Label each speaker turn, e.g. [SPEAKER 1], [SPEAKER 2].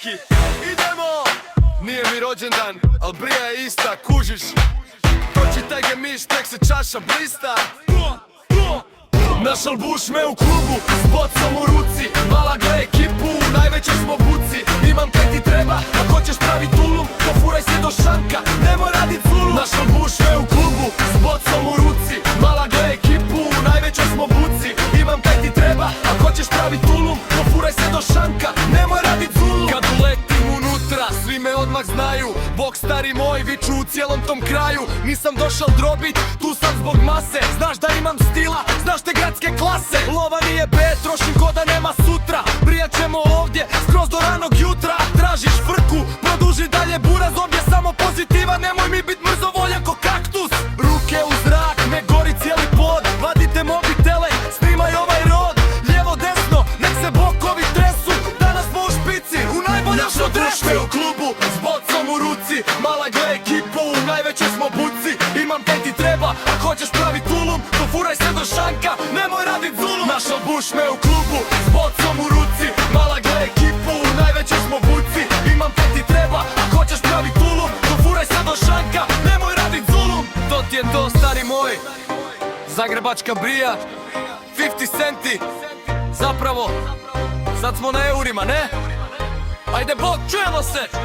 [SPEAKER 1] dečki, idemo! Nije mi rođendan, al brija je ista, kužiš. Pročitaj ga miš, tek se čaša blista. Našal buš me u klubu, s bocom u ruci. Mala gle ekipu, u najvećoj smo buci. Imam kaj ti treba, ako ćeš pravi tulum, pofuraj se do šanka, nemoj radit zulum. Našal buš me u klubu, s bocom u ruci. Mala gle ekipu, u najvećoj smo buci. Imam kaj ti treba, ako ćeš pravi tulum, pofuraj se do šanka, nemoj radit zulum. Kad uletim unutra, svi me odmah znaju. Bog stari moj, viču u cijelom tom kraju. Nisam došao drobit, tu sam zbog mase. Znaš da imam stila, znaš te gradske klase. Lova nije bet, trošim ko da nema sutra. Brijat ćemo ovdje, skroz do ranog jutra. Tražiš frku, produži dalje buraz. Ovdje samo pozitiva, nemoj mi bit mrzovoljan ko kaktus. Ruke u zrak, ne gori cijeli pod. Vadite mobitele, snimaj ovaj rod. Lijevo desno, nek se bokovi tresu. Danas smo u špici, u najboljem što dresu. U klubu, s bocom u ruci. Mala gle ekipu, u najvećoj smo buci. Imam kaj ti treba, ako hoćeš pravi tulum, dofuraj se do šanka, nemoj radit zulum. Našao buš me u klubu, s bocom u ruci. Mala gle ekipu, u najvećoj smo buci. Imam kaj ti treba, ako hoćeš pravi tulum, dofuraj se do šanka, nemoj radit zulum. To ti je to, stari moj, zagrebačka brija, 50 centi. Zapravo, sad smo na eurima, ne? Ajde bok, čujemo se!